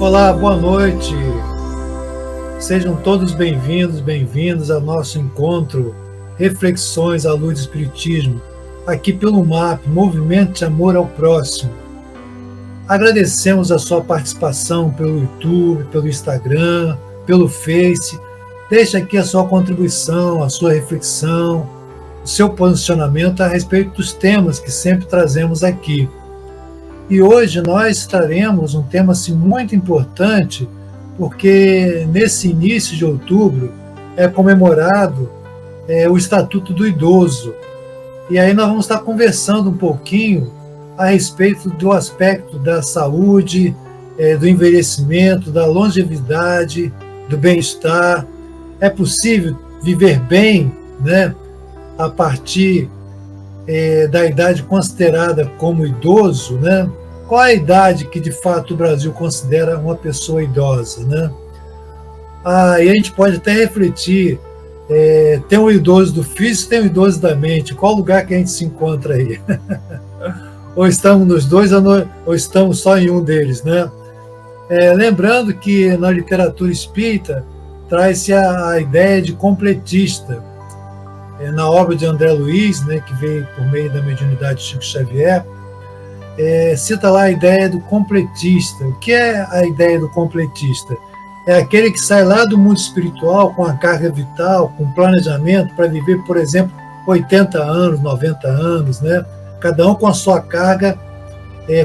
Olá, boa noite. Sejam todos bem-vindos ao nosso encontro Reflexões à Luz do Espiritismo, aqui pelo MAP, Movimento de Amor ao Próximo. Agradecemos a sua participação pelo YouTube, pelo Instagram, pelo Face. Deixe aqui a sua contribuição, a sua reflexão, o seu posicionamento a respeito dos temas que sempre trazemos aqui. E hoje nós traremos um tema assim, muito importante, porque nesse início de outubro é comemorado o Estatuto do Idoso. E aí nós vamos estar conversando um pouquinho a respeito do aspecto da saúde, do envelhecimento, da longevidade, do bem-estar. É possível viver bem, né, a partir da idade considerada como idoso, né? Qual a idade que, de fato, o Brasil considera uma pessoa idosa, né? E a gente pode até refletir, tem um idoso do físico, tem um idoso da mente, qual lugar que a gente se encontra aí? Ou estamos nos dois, ou estamos só em um deles, né? Lembrando que na literatura espírita traz-se a ideia de completista. Na obra de André Luiz, né, que veio por meio da mediunidade de Chico Xavier, cita lá a ideia do completista. O que é a ideia do completista? É aquele que sai lá do mundo espiritual com a carga vital, com planejamento para viver, por exemplo, 80 anos, 90 anos, né? Cada um com a sua carga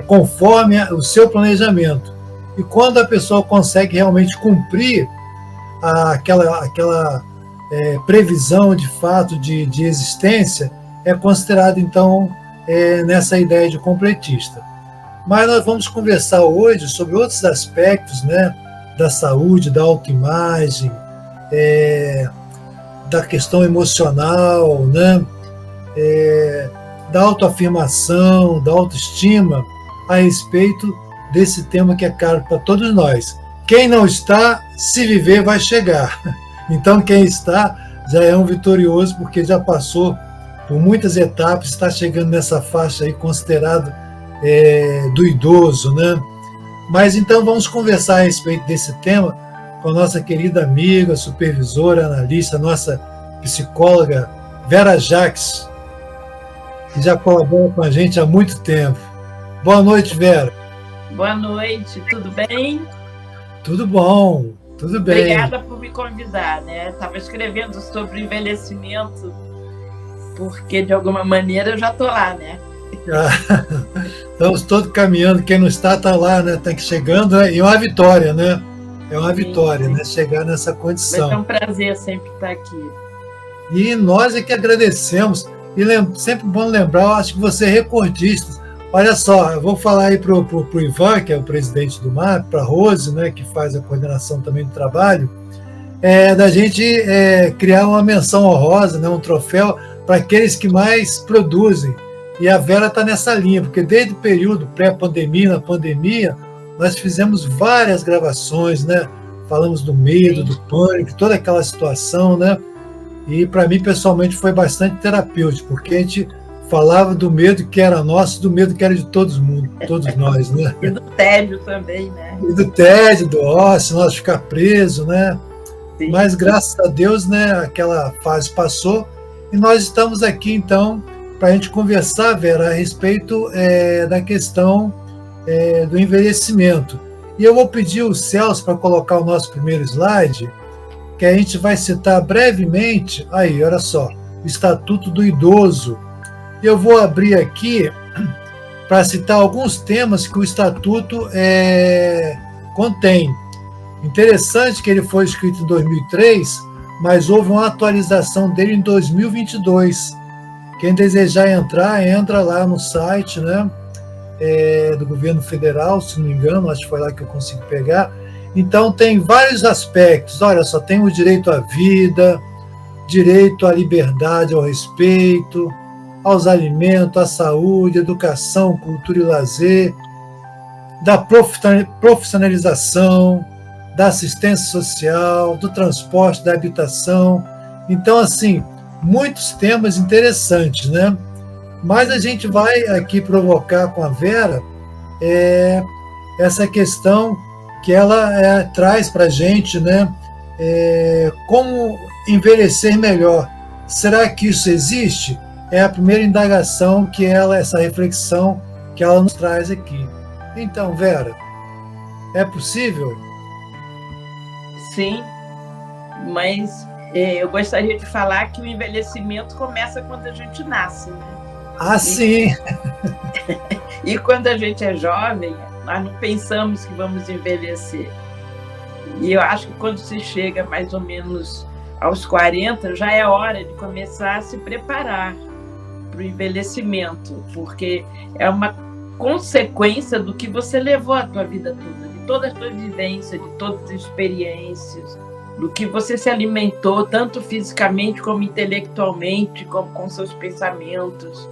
conforme o seu planejamento. E quando a pessoa consegue realmente cumprir aquela previsão de fato de existência, é considerado então nessa ideia de completista. Mas nós vamos conversar hoje sobre outros aspectos, né, da saúde, da autoimagem, da questão emocional, né, da autoafirmação, da autoestima, a respeito desse tema que é caro para todos nós. Quem não está, se viver, vai chegar. Então, quem está já é um vitorioso, porque já passou por muitas etapas, está chegando nessa faixa aí considerado do idoso, né? Mas então vamos conversar a respeito desse tema com a nossa querida amiga, supervisora, analista, nossa psicóloga Vera Jacques, que já colabora com a gente há muito tempo. Boa noite, Vera. Boa noite, tudo bem? Tudo bom. Tudo bem. Obrigada por me convidar, né? Estava escrevendo sobre envelhecimento, porque de alguma maneira eu já estou lá, né? Estamos todos caminhando, quem não está lá, né? Está chegando, e é uma vitória, né? É uma vitória, né? Chegar nessa condição. Vai ser um prazer sempre estar aqui. E nós é que agradecemos, e sempre bom lembrar, eu acho que você é recordista. Olha só, eu vou falar aí para o Ivan, que é o presidente do MAP, para a Rose, né, que faz a coordenação também do trabalho, da gente criar uma menção honrosa, né, um troféu para aqueles que mais produzem. E a Vera está nessa linha, porque desde o período pré-pandemia, na pandemia, nós fizemos várias gravações, né? Falamos do medo, do pânico, toda aquela situação, né? E para mim, pessoalmente, foi bastante terapêutico, porque a gente falava do medo que era nosso, do medo que era de todos nós, né? E do tédio também, né? E do tédio, do ócio, nós ficar preso, né? Sim. Mas graças a Deus, né, aquela fase passou e nós estamos aqui, então, para a gente conversar, Vera, a respeito da questão do envelhecimento. E eu vou pedir o Celso para colocar o nosso primeiro slide, que a gente vai citar brevemente, aí, olha só, o Estatuto do Idoso. Eu vou abrir aqui para citar alguns temas que o Estatuto contém. Interessante que ele foi escrito em 2003, mas houve uma atualização dele em 2022. Quem desejar entrar, entra lá no site, né, do governo federal, se não me engano, acho que foi lá que eu consegui pegar. Então tem vários aspectos, olha só, tem o direito à vida, direito à liberdade, ao respeito, aos alimentos, à saúde, educação, cultura e lazer, da profissionalização, da assistência social, do transporte, da habitação. Então, assim, muitos temas interessantes, né? Mas a gente vai aqui provocar com a Vera essa questão que ela traz para a gente, né, como envelhecer melhor. Será que isso existe? É a primeira indagação que essa reflexão que ela nos traz aqui. Então, Vera, é possível? Sim, mas eu gostaria de falar que o envelhecimento começa quando a gente nasce, né? Ah, sim! E quando a gente é jovem, nós não pensamos que vamos envelhecer. E eu acho que quando se chega mais ou menos aos 40, já é hora de começar a se preparar para o envelhecimento, porque é uma consequência do que você levou a tua vida toda, de todas as tuas vivências, de todas as experiências, do que você se alimentou, tanto fisicamente como intelectualmente, como com seus pensamentos,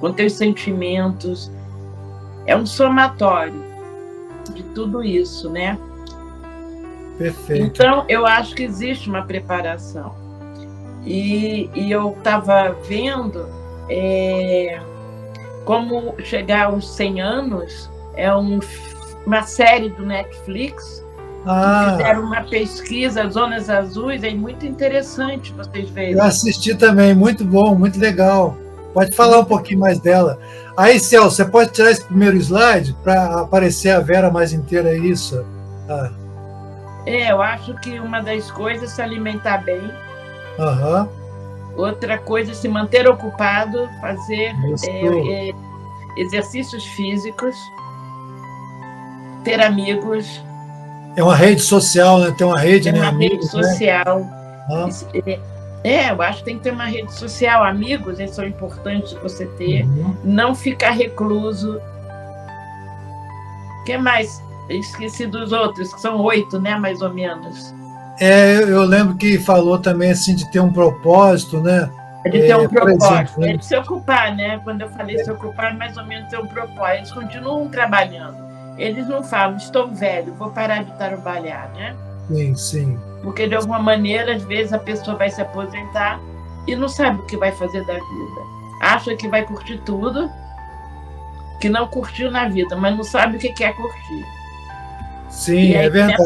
com teus sentimentos. É um somatório de tudo isso, né? Perfeito. Então, eu acho que existe uma preparação. E eu estava vendo como chegar aos 100 anos, uma série do Netflix, que fizeram uma pesquisa, Zonas Azuis, é muito interessante vocês verem. Eu assisti também, muito bom, muito legal. Pode falar um pouquinho mais dela. Aí, Celso, você pode tirar esse primeiro slide para aparecer a Vera mais inteira, é isso? Eu acho que uma das coisas é se alimentar bem. Uhum. Outra coisa é se manter ocupado, fazer exercícios físicos, ter amigos. É uma rede social, né? Tem uma rede, né? Uma rede social. Né? Eu acho que tem que ter uma rede social. Amigos, eles são importantes você ter. Uhum. Não ficar recluso. O que mais? Esqueci dos outros, que são 8, né? Mais ou menos. Eu lembro que falou também assim de ter um propósito, né? De ter um propósito, exemplo, de se ocupar, né? Quando eu falei se ocupar, mais ou menos ter um propósito. Eles continuam trabalhando. Eles não falam, estou velho, vou parar de trabalhar, né? Sim, sim. Porque, de alguma maneira, às vezes a pessoa vai se aposentar e não sabe o que vai fazer da vida. Acha que vai curtir tudo, que não curtiu na vida, mas não sabe o que é curtir. Sim, e aí é verdade.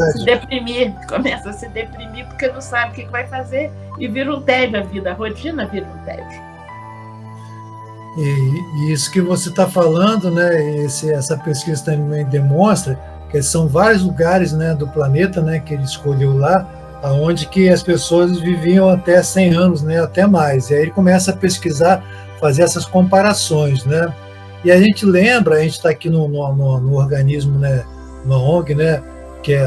Começa a se deprimir porque não sabe o que vai fazer e vira um tédio a vida, a rotina vira um tédio. E isso que você está falando, né? Essa pesquisa também demonstra que são vários lugares, né, do planeta, né, que ele escolheu lá, aonde que as pessoas viviam até 100 anos, né, até mais. E aí ele começa a pesquisar, fazer essas comparações, né? E a gente lembra, a gente está aqui no organismo, né, uma ONG, né, que é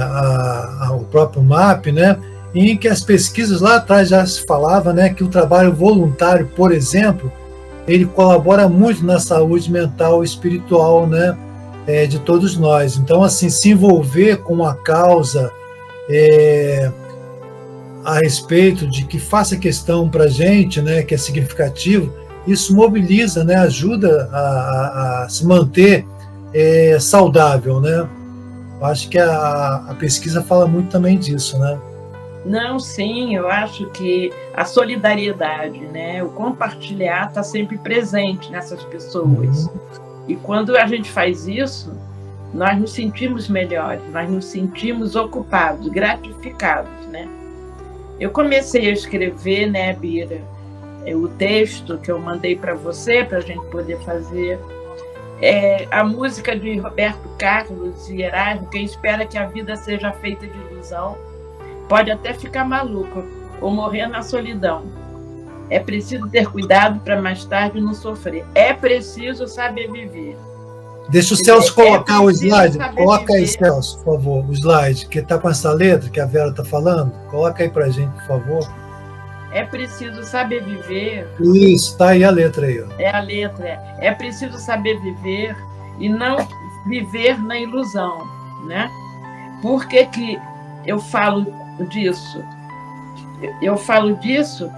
o próprio MAP, né, em que as pesquisas lá atrás já se falava, né, que o trabalho voluntário, por exemplo, ele colabora muito na saúde mental e espiritual, né, de todos nós. Então, assim, se envolver com a causa a respeito de que faça questão para a gente, né, que é significativo, isso mobiliza, né, ajuda a se manter saudável, né? Acho que a pesquisa fala muito também disso, né? Não, sim, eu acho que a solidariedade, né, o compartilhar está sempre presente nessas pessoas. Uhum. E quando a gente faz isso, nós nos sentimos melhores, nós nos sentimos ocupados, gratificados, né? Eu comecei a escrever, né, Bira, o texto que eu mandei para você, para a gente poder fazer. A música de Roberto Carlos e Erasmo, quem espera que a vida seja feita de ilusão, pode até ficar maluco ou morrer na solidão. É preciso ter cuidado para mais tarde não sofrer. É preciso saber viver. Deixa o Celso colocar o slide. Coloca aí, Celso, por favor, o slide, que está com essa letra que a Vera está falando. Coloca aí para a gente, por favor. É preciso saber viver. Isso, está aí a letra aí. Ó. É a letra. É preciso saber viver e não viver na ilusão, né? Por que eu falo disso? Eu falo disso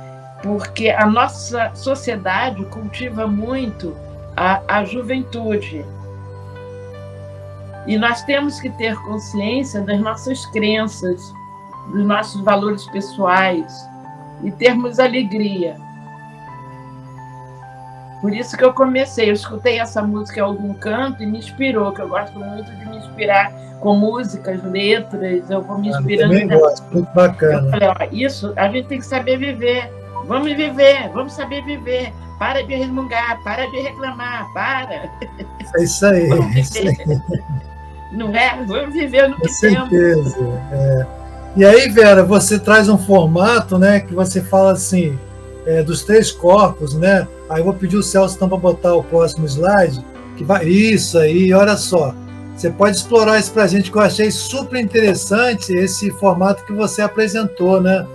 porque a nossa sociedade cultiva muito a juventude. E nós temos que ter consciência das nossas crenças, dos nossos valores pessoais e termos alegria. Por isso que eu comecei. Eu escutei essa música em algum canto e me inspirou, que eu gosto muito de me inspirar com músicas, letras. Eu vou me inspirando. Eu também gosto, muito bacana. Eu falei, ó, isso a gente tem que saber viver. Vamos viver, vamos saber viver. Para de resmungar, para de reclamar, para. É isso aí. Não é? Vamos viver no que temos. Com certeza. E aí, Vera, você traz um formato, né, que você fala assim, dos 3 corpos, né? Aí eu vou pedir o Celso então para botar o próximo slide. Que vai... Isso aí, olha só. Você pode explorar isso para a gente, que eu achei super interessante esse formato que você apresentou, né?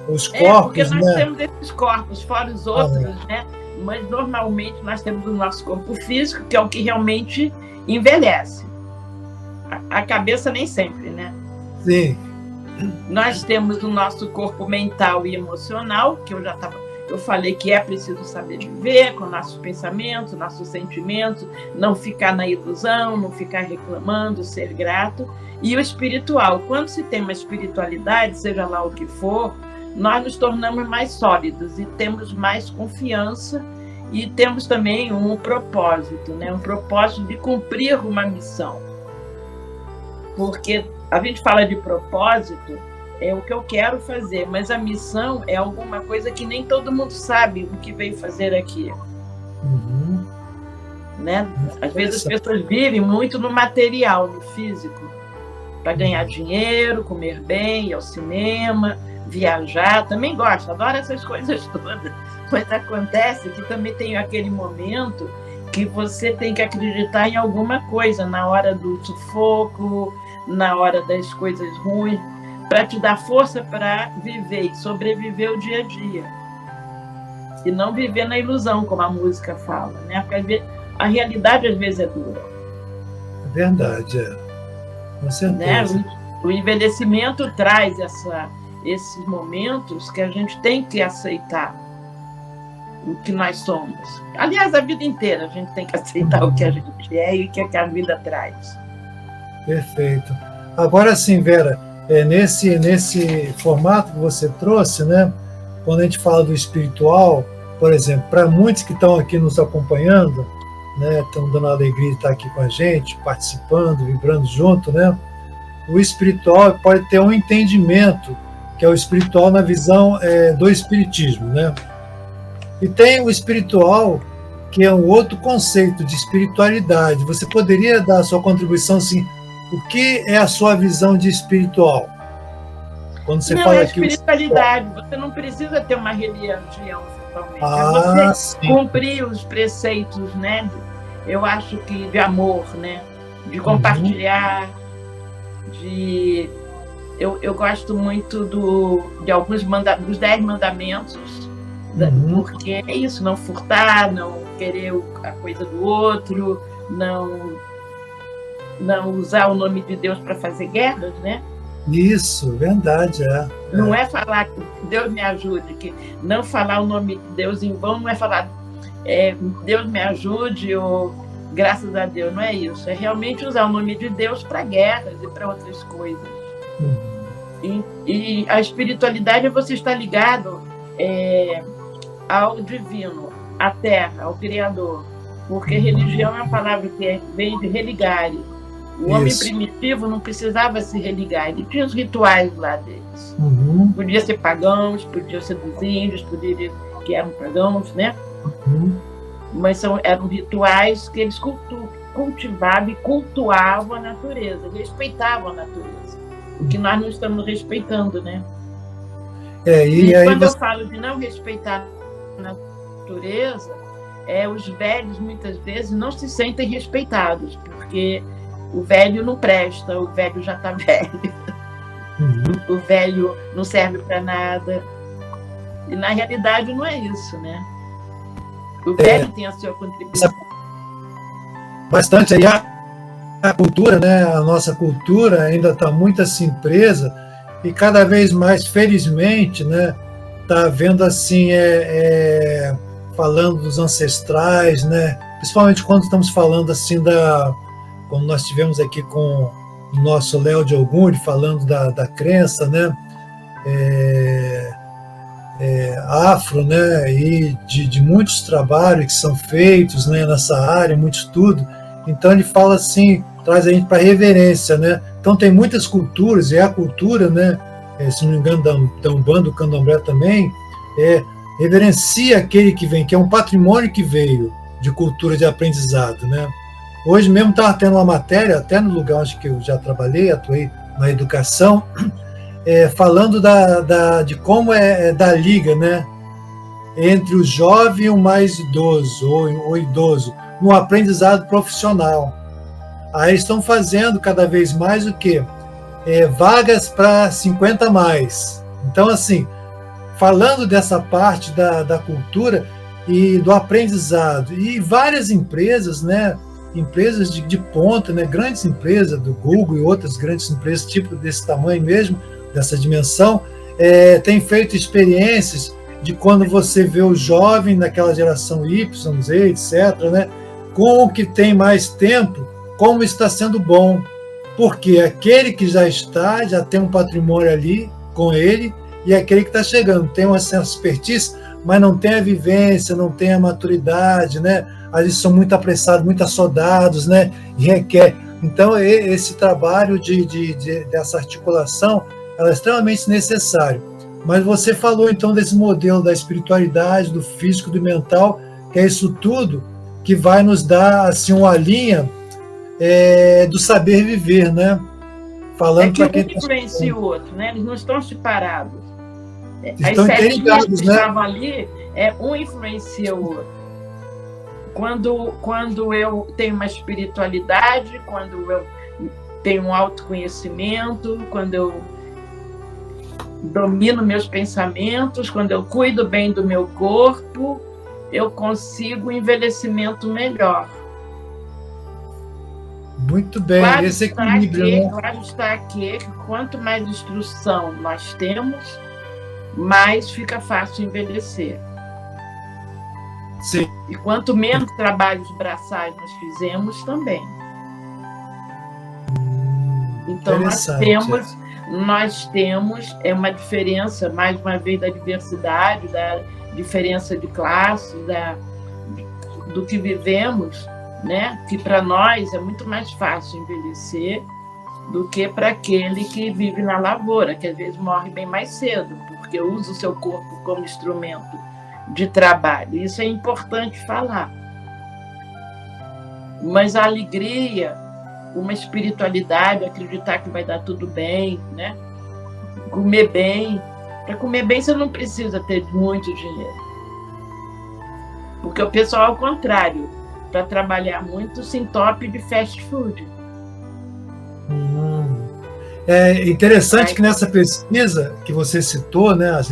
Os corpos, porque nós né? temos esses corpos, fora os outros, né? Mas normalmente nós temos o nosso corpo físico, que é o que realmente envelhece. A cabeça nem sempre, né? Sim. Nós temos o nosso corpo mental e emocional, que eu falei que é preciso saber viver com nossos pensamentos, nossos sentimentos, não ficar na ilusão, não ficar reclamando, ser grato. E o espiritual, quando se tem uma espiritualidade, seja lá o que for, nós nos tornamos mais sólidos e temos mais confiança e temos também um propósito, né? Um propósito de cumprir uma missão. Porque a gente fala de propósito, é o que eu quero fazer, mas a missão é alguma coisa que nem todo mundo sabe o que veio fazer aqui. Né? Às vezes as pessoas vivem muito no material, no físico, para ganhar dinheiro, comer bem, ir ao cinema, viajar. Também gosto, adoro essas coisas todas. Mas acontece que também tem aquele momento que você tem que acreditar em alguma coisa na hora do sufoco, na hora das coisas ruins, para te dar força para viver e sobreviver o dia a dia. E não viver na ilusão, como a música fala, né? Porque a realidade às vezes é dura. É verdade, com certeza. Né? O envelhecimento traz esses momentos que a gente tem que aceitar o que nós somos. Aliás, a vida inteira a gente tem que aceitar o que a gente é e o que a vida traz. Perfeito. Agora sim, Vera, nesse formato que você trouxe, né, quando a gente fala do espiritual, por exemplo, para muitos que estão aqui nos acompanhando, né, estão dando a alegria de estar aqui com a gente, participando, vibrando junto, né, o espiritual pode ter um entendimento, que é o espiritual na visão do espiritismo, né? E tem o espiritual, que é um outro conceito de espiritualidade. Você poderia dar a sua contribuição, assim, o que é a sua visão de espiritual? Quando você fala aqui espiritualidade, você não precisa ter uma religião totalmente. É você cumprir os preceitos, né? Eu acho que de amor, né? De compartilhar, eu gosto muito de alguns dos 10 mandamentos, porque é isso, não furtar, não querer a coisa do outro, não usar o nome de Deus para fazer guerras, né? Isso, verdade, Não é falar que Deus me ajude, que não falar o nome de Deus em vão, não é falar Deus me ajude ou graças a Deus, não é isso. É realmente usar o nome de Deus para guerras e para outras coisas. E a espiritualidade é você estar ligado ao divino, à terra, ao Criador. Porque religião é uma palavra que vem de religare. O homem primitivo não precisava se religar, ele tinha os rituais lá deles. Podia ser pagãos, podia ser dos índios, que eram pagãos, né? Mas eram rituais que eles cultivavam e cultuavam a natureza, respeitavam a natureza. O que nós não estamos respeitando, né? E quando eu falo de não respeitar a natureza, os velhos muitas vezes não se sentem respeitados, porque o velho não presta, o velho já está velho, o velho não serve para nada. E na realidade não é isso, né? O velho tem a sua contribuição. Bastante aí a cultura, né? A nossa cultura ainda está muito assim presa e cada vez mais, felizmente, né? Está vendo assim, falando dos ancestrais, né? Principalmente quando estamos falando assim quando nós estivemos aqui com o nosso Léo de Ogum, falando da crença, né? afro, né, e de muitos trabalhos que são feitos, né, nessa área, muito estudo. Então ele fala assim, traz a gente para reverência, né? Então tem muitas culturas, e a cultura, né, se não me engano, da Umbanda, do Candomblé também, reverencia aquele que vem, que é um patrimônio que veio de cultura de aprendizado, né? Hoje mesmo estava tendo uma matéria, até no lugar onde que eu já trabalhei, atuei na educação, falando de como é da liga, né, entre o jovem e o mais idoso, ou idoso, no aprendizado profissional. Aí estão fazendo cada vez mais o quê? Vagas para 50 mais. Então, assim, falando dessa parte da cultura e do aprendizado, e várias empresas, né, empresas de ponta, né, grandes empresas do Google e outras grandes empresas, tipo desse tamanho mesmo, dessa dimensão, têm feito experiências de quando você vê o jovem naquela geração Y, Z, etc., né, com o que tem mais tempo, como está sendo bom. Porque aquele que já tem um patrimônio ali com ele, e aquele que está chegando tem uma certa expertise, mas não tem a vivência, não tem a maturidade, né? Às vezes são muito apressados, muito assodados, né? E requer. Então, esse trabalho dessa articulação ela é extremamente necessário. Mas você falou, então, desse modelo da espiritualidade, do físico, do mental, que é isso tudo que vai nos dar assim, uma linha do saber viver, né? Falando que quem um influencia o outro, né? Eles não estão separados. Estão interligados, né? Estavam ali, um influencia o outro. Quando eu tenho uma espiritualidade, quando eu tenho um autoconhecimento, quando eu domino meus pensamentos, quando eu cuido bem do meu corpo, eu consigo um envelhecimento melhor. Muito bem, claro, esse equilíbrio, né? Claro está que quanto mais instrução nós temos, mais fica fácil envelhecer. Sim. E quanto menos trabalhos braçais nós fizemos, também. Então, nós temos uma diferença, mais uma vez, da diversidade, da diferença de classe, do que vivemos, né? Que para nós é muito mais fácil envelhecer do que para aquele que vive na lavoura, que às vezes morre bem mais cedo, porque usa o seu corpo como instrumento de trabalho. Isso é importante falar. Mas a alegria, uma espiritualidade, acreditar que vai dar tudo bem, né? Comer bem. Para comer bem você não precisa ter muito dinheiro. Porque o pessoal, ao contrário, para trabalhar muito, se entope de fast food. É interessante que nessa pesquisa que você citou, né, as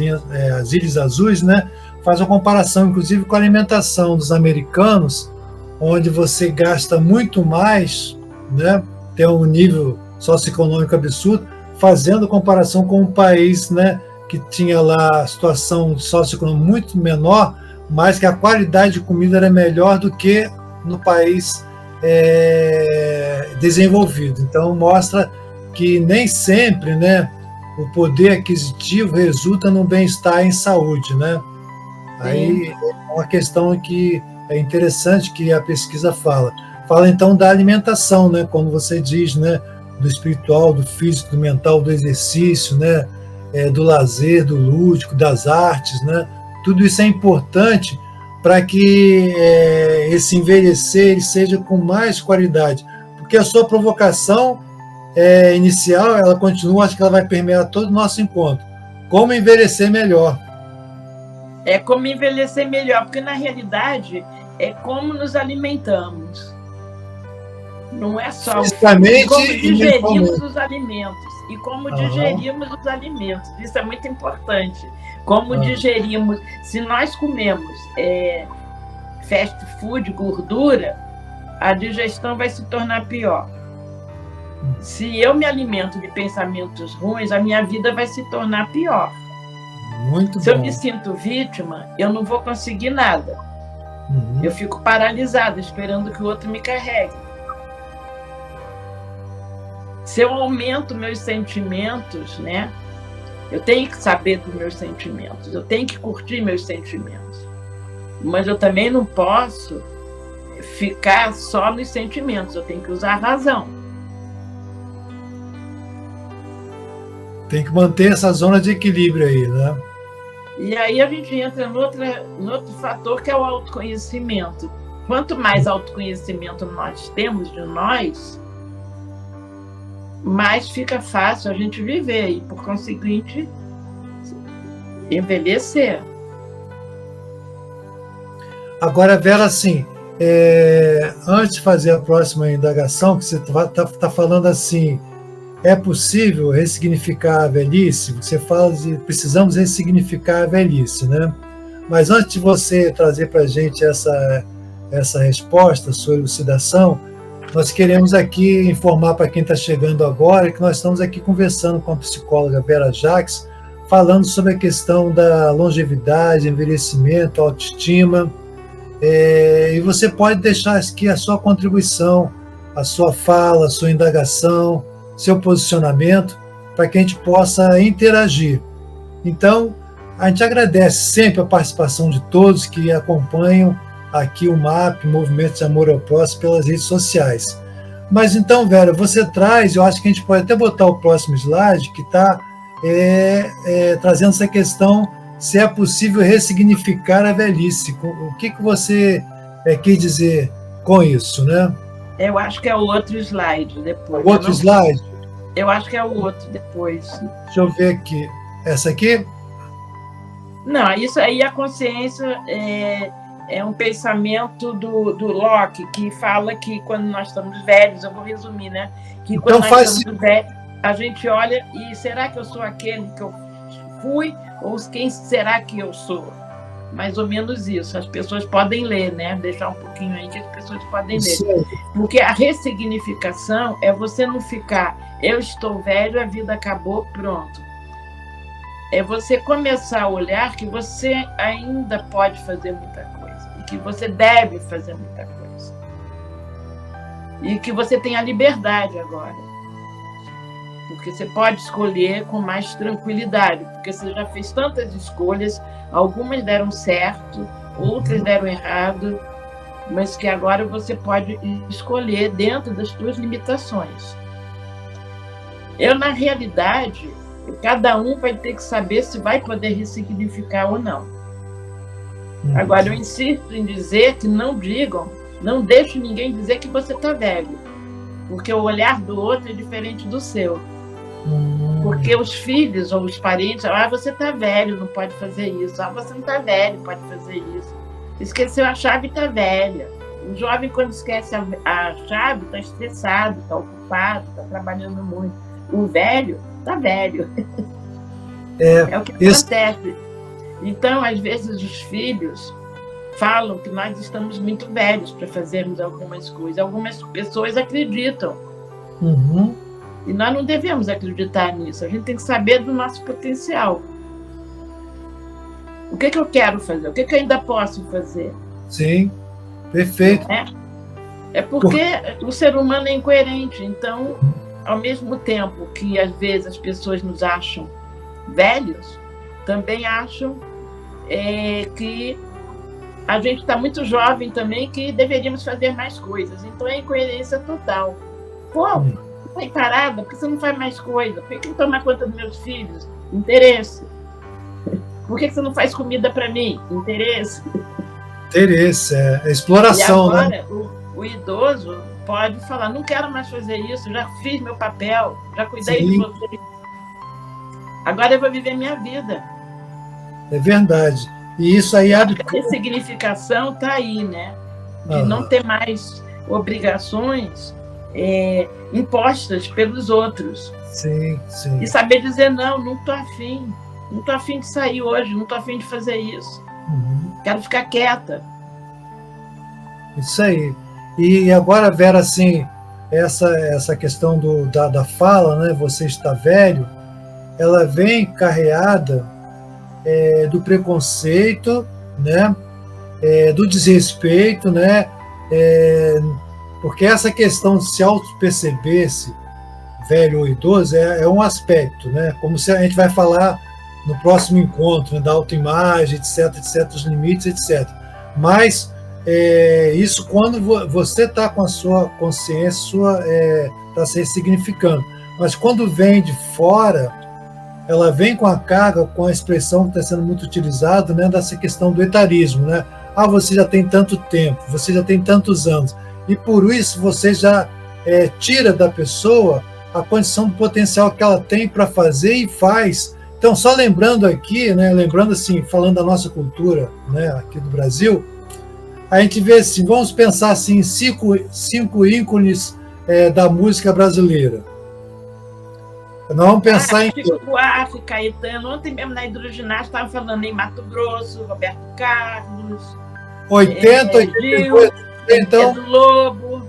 Ilhas Azuis, né, faz uma comparação, inclusive, com a alimentação dos americanos, onde você gasta muito mais, né, tem um nível socioeconômico absurdo, fazendo comparação com um país, né, que tinha lá a situação socioeconômica muito menor, mas que a qualidade de comida era melhor do que no país desenvolvido. Então, mostra que nem sempre, né, o poder aquisitivo resulta no bem-estar em saúde, né? Aí é uma questão que é interessante que a pesquisa fala. Fala, então, da alimentação, né? Quando você diz, né, do espiritual, do físico, do mental, do exercício, né, do lazer, do lúdico, das artes, né? Tudo isso é importante para que esse envelhecer ele seja com mais qualidade. Porque a sua provocação inicial, ela continua, acho que ela vai permear todo o nosso encontro. Como envelhecer melhor. Como envelhecer melhor, porque na realidade é como nos alimentamos. Não é só como digerimos os alimentos. E como digerimos os alimentos. Isso é muito importante. Como digerimos. Se nós comemos fast food, gordura, a digestão vai se tornar pior. Se eu me alimento de pensamentos ruins, a minha vida vai se tornar pior. Muito Se bom. eu me sinto vítima, eu não vou conseguir nada. Eu fico paralisada, esperando que o outro me carregue. Se eu aumento meus sentimentos, né, Eu tenho que saber dos meus sentimentos, eu tenho que curtir meus sentimentos. Mas eu também não posso ficar só nos sentimentos, eu tenho que usar a razão. Tem que manter essa zona de equilíbrio aí, né? E aí a gente entra no outro fator, que é o autoconhecimento. Quanto mais autoconhecimento nós temos de nós, mais fica fácil a gente viver e, por conseguinte, envelhecer. Agora, Vera, assim, antes de fazer a próxima indagação, que você está falando assim, é possível ressignificar a velhice? Você fala de precisamos ressignificar a velhice, né? Mas antes de você trazer para a gente essa resposta, sua elucidação, nós queremos aqui informar para quem está chegando agora que nós estamos aqui conversando com a psicóloga Vera Jacques, falando sobre a questão da longevidade, envelhecimento, autoestima. E você pode deixar aqui a sua contribuição, a sua fala, a sua indagação, seu posicionamento, para que a gente possa interagir. Então, a gente agradece sempre a participação de todos que acompanham aqui o MAP, Movimento de Amor ao Próximo, pelas redes sociais. Mas então, Vera, você traz, eu acho que a gente pode até botar o próximo slide, que está trazendo essa questão se é possível ressignificar a velhice. O que você quer dizer com isso, né? Eu acho que é o outro slide depois. O outro slide? Eu acho que é o outro depois. Deixa eu ver aqui. Essa aqui? Não, isso aí, a consciência é um pensamento do Locke, que fala que quando nós estamos velhos, eu vou resumir, né? Que quando então nós estamos velhos, a gente olha e será que eu sou aquele que eu fui ou quem será que eu sou? Mais ou menos isso. As pessoas podem ler, né? Deixar um pouquinho aí que as pessoas podem ler. Sim. Porque a ressignificação é você não ficar, eu estou velho, a vida acabou, pronto. É você começar a olhar que você ainda pode fazer muita coisa. E que você deve fazer muita coisa. E que você tem a liberdade agora. Porque você pode escolher com mais tranquilidade, porque você já fez tantas escolhas, algumas deram certo, outras deram errado, mas que agora você pode escolher dentro das suas limitações. Na realidade, cada um vai ter que saber se vai poder ressignificar ou não. Agora, eu insisto em dizer que não digam, não deixe ninguém dizer que você está velho, porque o olhar do outro é diferente do seu. Porque os filhos ou os parentes, você está velho, não pode fazer isso. Você não está velho, pode fazer isso. Esqueceu a chave, está velha. O jovem, quando esquece a chave, está estressado, está ocupado, está trabalhando muito. O velho está velho. É o que acontece. Então, às vezes, os filhos falam que nós estamos muito velhos para fazermos algumas coisas. Algumas pessoas acreditam. E nós não devemos acreditar nisso. A gente tem que saber do nosso potencial. O que eu quero fazer? O que eu ainda posso fazer? Sim, perfeito. É porque o ser humano é incoerente. Então, ao mesmo tempo que, às vezes, as pessoas nos acham velhos, também acham que a gente está muito jovem também, que deveríamos fazer mais coisas. Então, é incoerência total. Está parada, por que você não faz mais coisa? Por que não toma conta dos meus filhos? Interesse. Por que você não faz comida para mim? Interesse. Interesse, é exploração, e agora, né? O idoso pode falar, não quero mais fazer isso, já fiz meu papel, já cuidei de você. Agora eu vou viver minha vida. É verdade. E isso aí abre... A ressignificação está aí, né? De não ter mais obrigações impostas pelos outros. Sim. E saber dizer, não estou afim. Não estou afim de sair hoje, não estou afim de fazer isso. Quero ficar quieta. Isso aí. E agora, Vera, assim, essa questão da fala, né? Você está velho, ela vem carreada do preconceito, né? Do desrespeito, né? Porque essa questão de se auto-perceber-se velho ou idoso é um aspecto, né? Como se a gente vai falar no próximo encontro, né, da autoimagem, etc., os limites, etc. Mas isso quando você está com a sua consciência, está se ressignificando. Mas quando vem de fora, ela vem com a carga, com a expressão que está sendo muito utilizada, né, dessa questão do etarismo, né? Ah, você já tem tanto tempo, você já tem tantos anos, e por isso você já tira da pessoa a condição do potencial que ela tem para fazer e faz. Então, só lembrando aqui, né, lembrando assim, falando da nossa cultura, né, aqui do Brasil, a gente vê assim, vamos pensar assim, cinco ícones da música brasileira. Nós vamos pensar em... Chico Buarque, Caetano, ontem mesmo na hidroginástica estavam falando em Mato Grosso, Roberto Carlos, 80, 82, então, Pedro Lobo.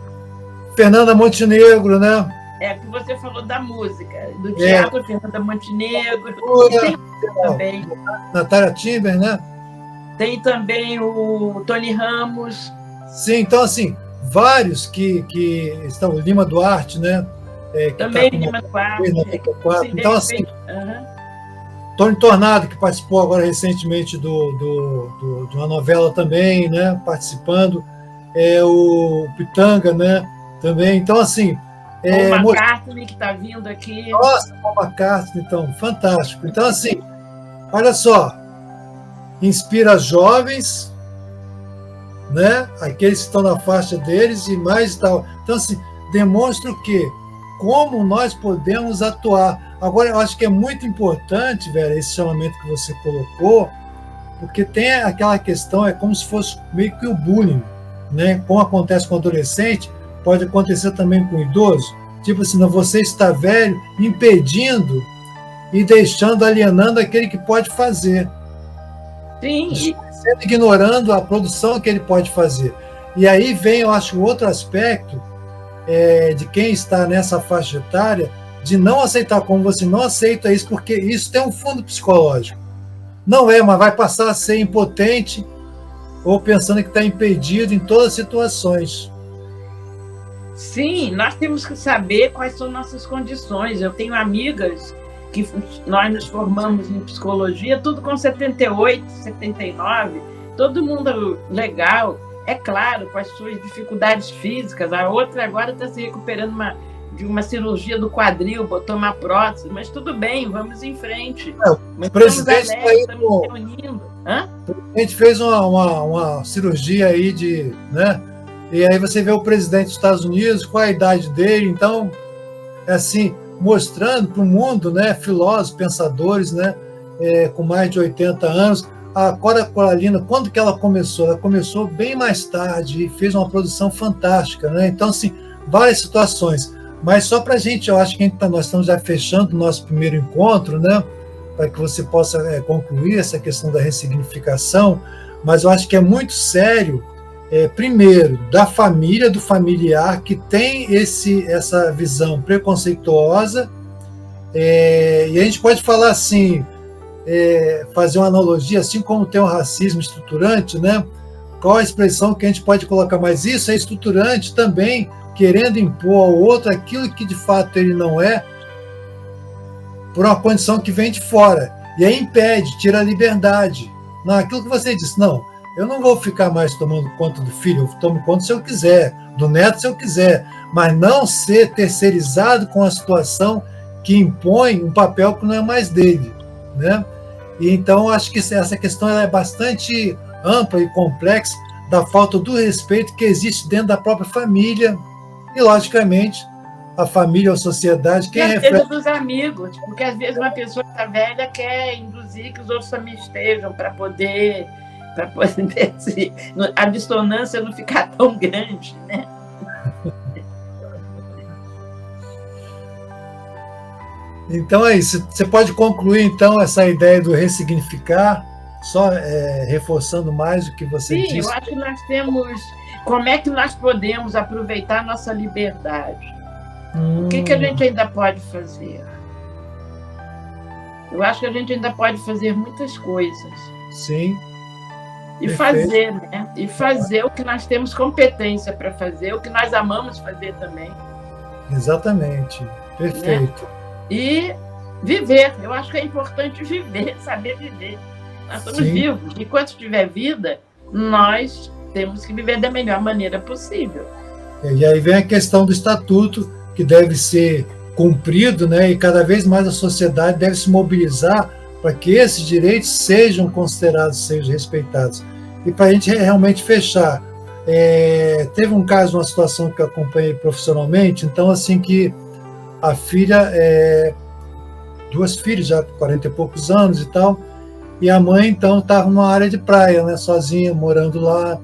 Fernanda Montenegro, né? Que você falou da música, do teatro, Fernanda Montenegro. Tem também. Natália Timber, né? Tem também o Tony Ramos. Sim, então, assim, vários que estão, Lima Duarte, né? Também tá Lima Duarte. Então, assim, Tony Tornado, que participou agora recentemente de uma novela também, né? Participando. O Pitanga, né? Também. Então, assim... O McCartney, que está vindo aqui. Nossa, o McCartney, então, fantástico. Então, assim, olha só, inspira jovens, né? Aqueles que estão na faixa deles e mais e tal. Então, assim, demonstra o quê? Como nós podemos atuar. Agora, eu acho que é muito importante, velho, esse chamamento que você colocou, porque tem aquela questão, é como se fosse meio que o bullying, né? Como acontece com o adolescente, pode acontecer também com o idoso. Tipo assim, você está velho, impedindo e deixando, alienando aquele que pode fazer. Sim. Ignorando a produção que ele pode fazer. E aí vem, eu acho, outro aspecto de quem está nessa faixa etária, de não aceitar, como você não aceita isso, porque isso tem um fundo psicológico. Não mas vai passar a ser impotente ou pensando que está impedido em todas as situações. Sim, nós temos que saber quais são nossas condições. Eu tenho amigas que nós nos formamos em psicologia, tudo com 78, 79, todo mundo legal, é claro, com as suas dificuldades físicas. A outra agora está se recuperando de uma cirurgia do quadril, botou uma prótese, mas tudo bem, vamos em frente. O presidente estamos se reunindo. A gente fez uma cirurgia aí né? E aí você vê o presidente dos Estados Unidos, qual a idade dele, então, assim, mostrando para o mundo, né, filósofos, pensadores, né, com mais de 80 anos. A Cora Coralina, quando que ela começou? Ela começou bem mais tarde e fez uma produção fantástica, né? Então, assim, várias situações. Mas só para a gente, eu acho que nós estamos já fechando o nosso primeiro encontro, né, para que você possa concluir essa questão da ressignificação, mas eu acho que é muito sério, primeiro, da família, do familiar, que tem essa visão preconceituosa, e a gente pode falar assim, fazer uma analogia, assim como tem o racismo estruturante, né? Qual a expressão que a gente pode colocar? Mas isso é estruturante também, querendo impor ao outro aquilo que de fato ele não é, por uma condição que vem de fora, e aí impede, tira a liberdade. Não, aquilo que você disse, não, eu não vou ficar mais tomando conta do filho, eu tomo conta se eu quiser, do neto se eu quiser, mas não ser terceirizado com a situação que impõe um papel que não é mais dele, né? E então acho que essa questão é bastante ampla e complexa, da falta do respeito que existe dentro da própria família e, logicamente, a família ou a sociedade. Quem reflete dos amigos, porque às vezes uma pessoa que está velha quer induzir que os outros também estejam para poder a dissonância não ficar tão grande, né? Então é isso. Você pode concluir, então, essa ideia do ressignificar, só reforçando mais o que você disse? Sim, eu acho que nós temos... Como é que nós podemos aproveitar a nossa liberdade? O que a gente ainda pode fazer? Eu acho que a gente ainda pode fazer muitas coisas. Sim. E fazer, né? E fazer o que nós temos competência para fazer, o que nós amamos fazer também. Exatamente. né? Perfeito. E viver, eu acho que é importante viver, saber viver. Nós estamos Sim. vivos, enquanto tiver vida, nós temos que viver da melhor maneira possível. E aí vem a questão do estatuto, que deve ser cumprido, né? E cada vez mais a sociedade deve se mobilizar para que esses direitos sejam considerados, sejam respeitados. E para a gente realmente fechar, teve um caso, uma situação que eu acompanhei profissionalmente, então assim que a filha, duas filhas já com 40 e poucos anos e tal, e a mãe então estava numa área de praia, né, sozinha, morando lá,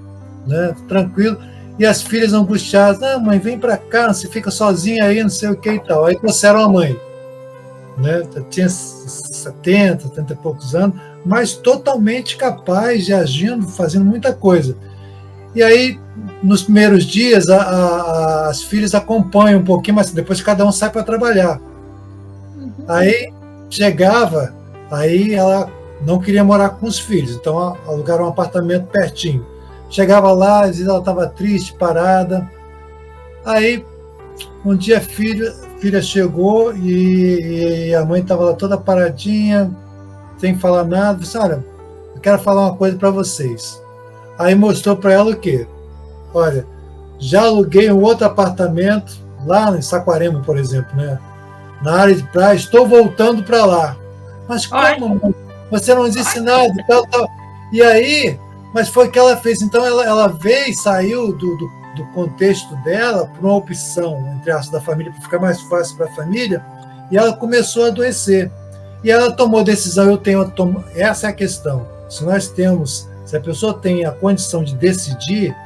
né, tranquilo, e as filhas angustiadas, não, mãe, vem para cá, você fica sozinha aí, não sei o que e tal. Aí trouxeram a mãe, né, tinha 70 e poucos anos, mas totalmente capaz de agindo, fazendo muita coisa. E aí, nos primeiros dias, as filhas acompanham um pouquinho, mas depois cada um sai para trabalhar. Aí chegava, aí ela não queria morar com os filhos, então alugaram um apartamento pertinho. Chegava lá, às vezes ela estava triste, parada. Aí, um dia a filha chegou e a mãe estava lá toda paradinha, sem falar nada. Disse, olha, eu quero falar uma coisa para vocês. Aí mostrou para ela o quê? Olha, já aluguei um outro apartamento, lá em Saquarema, por exemplo, né? Na área de praia, estou voltando para lá. Mas como, mãe? Você não disse nada e tal, tal. E aí, mas foi o que ela fez. Então, ela veio e saiu do contexto dela para uma opção, entre aspas, da família, para ficar mais fácil para a família, e ela começou a adoecer. E ela tomou a decisão, essa é a questão. Se a pessoa tem a condição de decidir,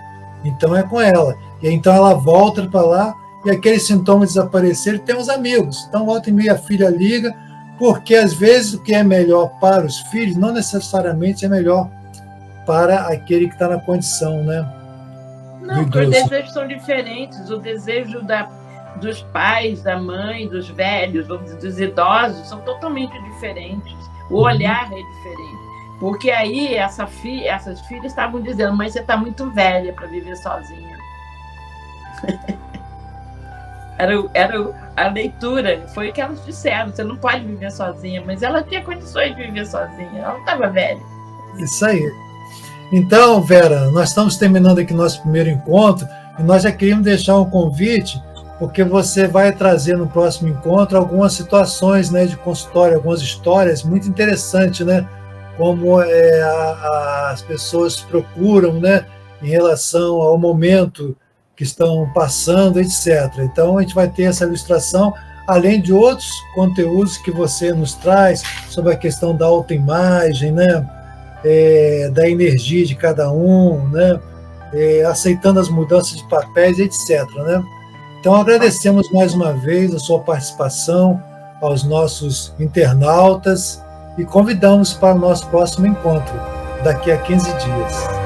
então é com ela. E então ela volta para lá, e aqueles sintomas desapareceram, tem os amigos. Então, volta e meia a filha liga, porque às vezes o que é melhor para os filhos não necessariamente é melhor para aquele que está na condição, né? Não, porque os desejos são diferentes. O desejo dos pais, da mãe, dos velhos, dos idosos, são totalmente diferentes. O olhar é diferente. Porque aí essas filhas estavam dizendo, mãe, você está muito velha para viver sozinha. Era a leitura, foi o que elas disseram, você não pode viver sozinha, mas ela tinha condições de viver sozinha, ela não estava velha. Isso aí. Então, Vera, nós estamos terminando aqui nosso primeiro encontro, e nós já queríamos deixar um convite, porque você vai trazer no próximo encontro algumas situações, né, de consultório, algumas histórias muito interessantes, né, como as pessoas procuram, né, em relação ao momento que estão passando, etc. Então, a gente vai ter essa ilustração, além de outros conteúdos que você nos traz sobre a questão da autoimagem, né, da energia de cada um, né, aceitando as mudanças de papéis, etc. Né? Então, agradecemos mais uma vez a sua participação, aos nossos internautas, e convidamos para o nosso próximo encontro, daqui a 15 dias.